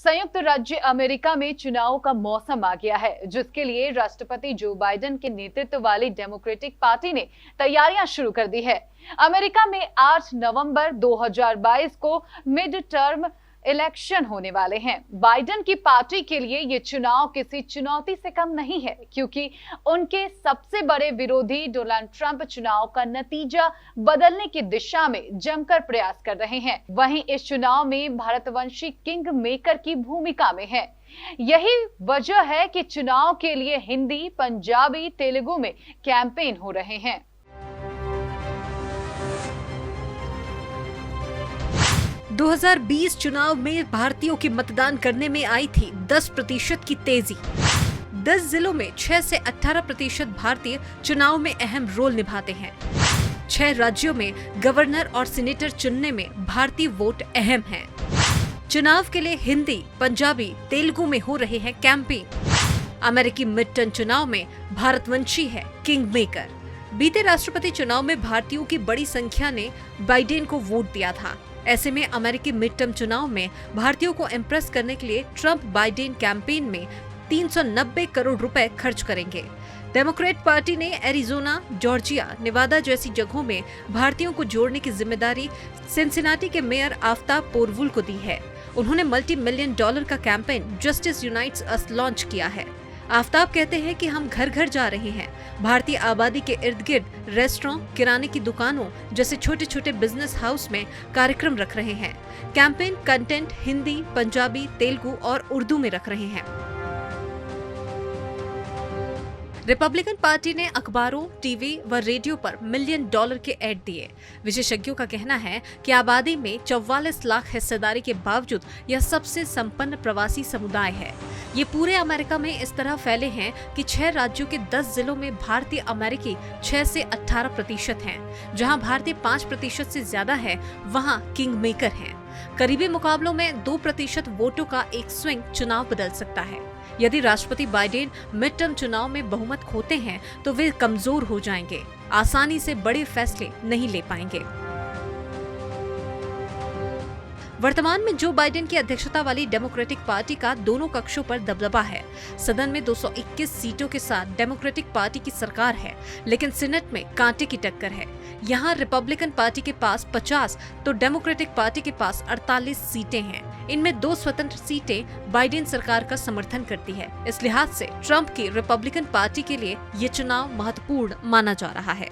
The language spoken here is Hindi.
संयुक्त राज्य अमेरिका में चुनाव का मौसम आ गया है, जिसके लिए राष्ट्रपति जो बाइडेन के नेतृत्व वाली डेमोक्रेटिक पार्टी ने तैयारियां शुरू कर दी है। अमेरिका में 8 नवंबर 2022 को मिड टर्म इलेक्शन होने वाले हैं। बाइडेन की पार्टी के लिए ये चुनाव किसी चुनौती से कम नहीं है, क्योंकि उनके सबसे बड़े विरोधी डोनाल्ड ट्रंप चुनाव का नतीजा बदलने की दिशा में जमकर प्रयास कर रहे हैं। वहीं इस चुनाव में भारतवंशी किंग मेकर की भूमिका में है। यही वजह है कि चुनाव के लिए हिंदी, पंजाबी, तेलुगु में कैंपेन हो रहे हैं। 2020 चुनाव में भारतीयों के मतदान करने में आई थी 10% की तेजी। 10 जिलों में 6 से 18% भारतीय चुनाव में अहम रोल निभाते हैं। 6 राज्यों में गवर्नर और सीनेटर चुनने में भारतीय वोट अहम है। चुनाव के लिए हिंदी, पंजाबी, तेलुगु में हो रहे हैं कैंपेन। अमेरिकी मिड टर्म चुनाव में भारतवंशी है किंग मेकर। बीते राष्ट्रपति चुनाव में भारतीयों की बड़ी संख्या ने बाइडेन को वोट दिया था। ऐसे में अमेरिकी मिड टर्म चुनाव में भारतीयों को इम्प्रेस करने के लिए ट्रंप बाइडेन कैंपेन में 390 करोड़ रुपए खर्च करेंगे। डेमोक्रेट पार्टी ने एरिजोना, जॉर्जिया, नेवादा जैसी जगहों में भारतीयों को जोड़ने की जिम्मेदारी सिनसिनाटी के मेयर आफ्ताब पोरवुल को दी है। उन्होंने $multi-million का कैंपेन जस्टिस यूनाइट्स अस लॉन्च किया है। आफ्ताब कहते हैं कि हम घर घर जा रहे हैं, भारतीय आबादी के इर्द गिर्द रेस्टोरेंट, किराने की दुकानों जैसे छोटे छोटे बिजनेस हाउस में कार्यक्रम रख रहे हैं। कैंपेन कंटेंट हिंदी, पंजाबी, तेलुगु और उर्दू में रख रहे हैं। रिपब्लिकन पार्टी ने अखबारों, टीवी व रेडियो पर $1 मिलियन के ऐड दिए। विशेषज्ञों का कहना है कि आबादी में 44 लाख हिस्सेदारी के बावजूद यह सबसे संपन्न प्रवासी समुदाय है। ये पूरे अमेरिका में इस तरह फैले हैं कि 6 राज्यों के 10 जिलों में भारतीय अमेरिकी 6 से 18% हैं। जहां भारतीय 5% से ज्यादा है, वहां किंग मेकर हैं। करीबी मुकाबलों में 2% वोटों का एक स्विंग चुनाव बदल सकता है। यदि राष्ट्रपति बाइडेन मिड टर्म चुनाव में बहुमत खोते हैं तो वे कमजोर हो जाएंगे, आसानी से बड़े फैसले नहीं ले पाएंगे। वर्तमान में जो बाइडेन की अध्यक्षता वाली डेमोक्रेटिक पार्टी का दोनों कक्षों पर दबदबा है। सदन में 221 सीटों के साथ डेमोक्रेटिक पार्टी की सरकार है, लेकिन सीनेट में कांटे की टक्कर है। यहाँ रिपब्लिकन पार्टी के पास 50 तो डेमोक्रेटिक पार्टी के पास 48 सीटें हैं। इनमें 2 स्वतंत्र सीटें बाइडेन सरकार का समर्थन करती है। इस लिहाज से ट्रंप की रिपब्लिकन पार्टी के लिए ये चुनाव महत्वपूर्ण माना जा रहा है।